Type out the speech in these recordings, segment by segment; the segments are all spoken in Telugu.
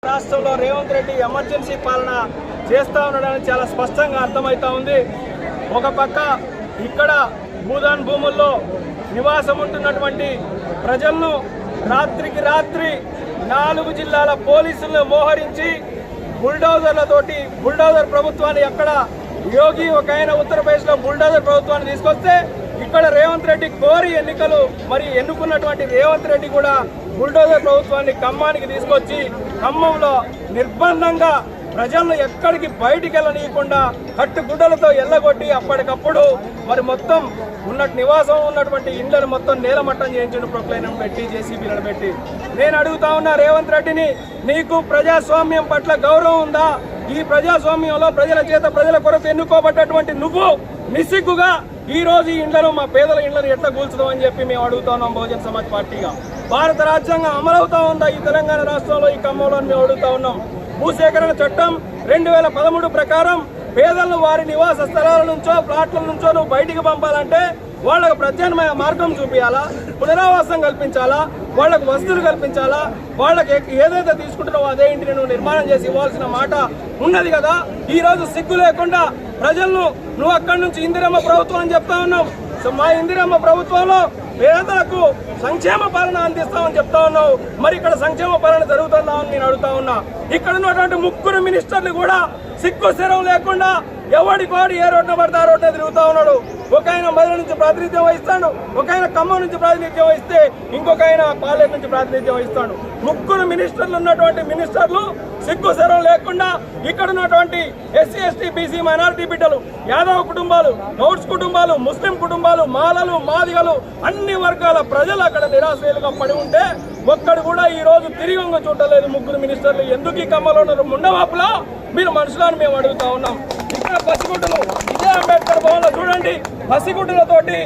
రాష్ట్రంలో రేవంత్ రెడ్డి ఎమర్జెన్సీ పాలన చేస్తా ఉండడానికి చాలా స్పష్టంగా అర్థమవుతా ఉంది. ఒక పక్క ఇక్కడ భూదాన్ భూముల్లో నివాసం ఉంటున్నటువంటి ప్రజలను రాత్రికి రాత్రి 4 జిల్లాల పోలీసులను మోహరించి బుల్డోజర్ ప్రభుత్వాన్ని ఎక్కడ యోగి ఒక ఆయన ఉత్తరప్రదేశ్లో బుల్డోజర్ ప్రభుత్వాన్ని తీసుకొస్తే ఇక్కడ రేవంత్ రెడ్డి కోరి ఎన్నుకున్నటువంటి రేవంత్ రెడ్డి కూడా బుల్డోజర్ ప్రభుత్వాన్ని ఖమ్మానికి తీసుకొచ్చి ఖమ్మంలో నిర్బంధంగా ప్రజలను ఎక్కడికి బయటికి వెళ్ళనీయకుండా కట్టుగుడ్డలతో ఎల్లగొట్టి అప్పటికప్పుడు మొత్తం నివాసం ఉన్నటువంటి ఇళ్లను మొత్తం నేలమట్టం చేయించిన ప్రొక్లైనం పెట్టి జేసీబీలను పెట్టి నేను అడుగుతా ఉన్నా రేవంత్ రెడ్డిని, నీకు ప్రజాస్వామ్యం పట్ల గౌరవం ఉందా? ఈ ప్రజాస్వామ్యంలో ప్రజల కొరకు ఎన్నుకోబడ్డటువంటి నువ్వు నిస్సిగ్గుగా ఈ రోజు ఈ ఇండ్లను మా పేదల ఇండ్లను ఎట్లా కూల్చుదామని చెప్పి మేము అడుగుతా ఉన్నాం. బహుజన్ సమాజ్ పార్టీగా భారత రాజ్యాంగం అమలవుతా ఉందా ఈ తెలంగాణ రాష్ట్రంలో, ఈ ఖమ్మంలో మేము అడుగుతా ఉన్నాం. భూసేకరణ చట్టం 2013 ప్రకారం పేదలను వారి నివాస స్థలాల నుంచో ప్లాట్ల నుంచో నువ్వు బయటికి పంపాలంటే వాళ్ళకు ప్రత్యామ్నాయ మార్గం చూపించాలా, పునరావాసం కల్పించాలా, వాళ్లకు వసతులు కల్పించాలా, వాళ్ళకి ఏదైతే తీసుకుంటున్నావో అదే ఇంటిని నువ్వు నిర్మాణం చేసి ఇవ్వాల్సిన మాట ఉన్నది కదా. ఈ రోజు సిగ్గు లేకుండా ప్రజలను నువ్వు అక్కడి నుంచి ఇందిరమ్మ ప్రభుత్వం అని చెప్తా ఉన్నావు. మా ఇందిరమ్మ ప్రభుత్వంలో పేదలకు సంక్షేమ పాలన అందిస్తామని చెప్తా ఉన్నావు. మరి ఇక్కడ సంక్షేమ పాలన జరుగుతుందా అని నేను అడుగుతా ఉన్నా. ఇక్కడ ఉన్నటువంటి 3 మినిస్టర్లు కూడా సిగ్గు శరం లేకుండా ఎవడికి వాడు ఏ రోడ్డున పడితే ఆ రోడ్డున తిరుగుతా ఉన్నాడు. ఒక ఆయన మధుర నుంచి ప్రాతినిధ్యం వహిస్తాడు, ఒక ఆయన ఖమ్మం నుంచి ప్రాతినిధ్యం వహిస్తే ఇంకొక ఆయన పాలేరు నుంచి ప్రాతినిధ్యం వహిస్తాడు. 3 మినిస్టర్లు ఉన్నటువంటి మినిస్టర్లు సిగ్గు శరం లేకుండా ఇక్కడ ఉన్నటువంటి ఎస్సీ ఎస్టీ బీసీ మైనారిటీ బిడ్డలు, యాదవ కుటుంబాలు, గౌడ్స్ కుటుంబాలు, ముస్లిం కుటుంబాలు, మాలలు, మాదిగలు, అన్ని వర్గాల ప్రజలు అక్కడ నిరాశ్రయులుగా పడి ఉంటే ఒక్కడు కూడా ఈ రోజు తిరిగి చూడలేదు. 3 మినిస్టర్లు ఎందుకు ఈ ఖమ్మంలో ఉన్నారు? ముండవాపులా మీరు మనుషులను మేము అడుగుతా ఉన్నాం. ఇక్కడ పసిగుడ్డలు విజయ అంబేద్కర్ భవన్ లో చూడండి, పసిగుడ్డలతోటి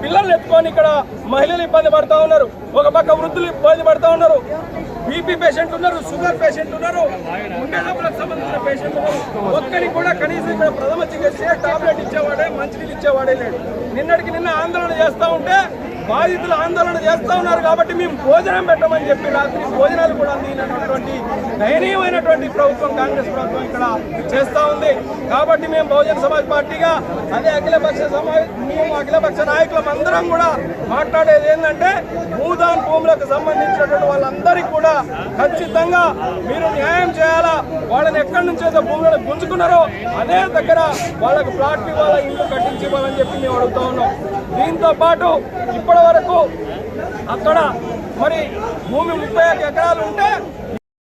పిల్లల్ని ఎత్తుకొని ఇక్కడ మహిళలు ఇబ్బంది పడతా ఉన్నారు. ఒక పక్క వృద్ధులు ఇబ్బంది పడతా ఉన్నారు. బీపీ పేషెంట్ ఉన్నారు, షుగర్ పేషెంట్ ఉన్నారు, గుండె జబ్బులకు సంబంధించిన పేషెంట్ ఉన్నారు. ఒక్కరికి కూడా కనీసం ఇక్కడ ప్రథమ చికిత్స టాబ్లెట్ ఇచ్చేవాడే, మంచినీళ్ళు ఇచ్చేవాడే లేడు. నిన్న ఆందోళన చేస్తూ ఉంటే బాధితులు ఆందోళన చేస్తూ ఉన్నారు కాబట్టి మేము భోజనం పెట్టమని చెప్పి రాత్రి భోజనాలు కూడా అందినటువంటి దయనీయమైనటువంటి ప్రభుత్వం కాంగ్రెస్ ప్రభుత్వం ఇక్కడ చేస్తూ ఉంది. కాబట్టి మేము బహుజన్ సమాజ్ పార్టీగా అదే అఖిలపక్ష నాయకులం అందరం కూడా మాట్లాడేది ఏంటంటే భూదాన్ భూములకు సంబంధించినటువంటి వాళ్ళందరికీ కూడా ఖచ్చితంగా మీరు న్యాయం చేయాలా. వాళ్ళని ఎక్కడి నుంచి అయితే భూములను గుంజుకున్నారో అదే దగ్గర వాళ్ళకు ప్లాట్ ఇవ్వాలా, ఇల్లు కట్టించి ఇవ్వాలని చెప్పి మేము అడుగుతా ఉన్నాం. దీంతో పాటు ఇప్పటి వరకు అక్కడ భూమి 35 ఎకరాలు ఉంటే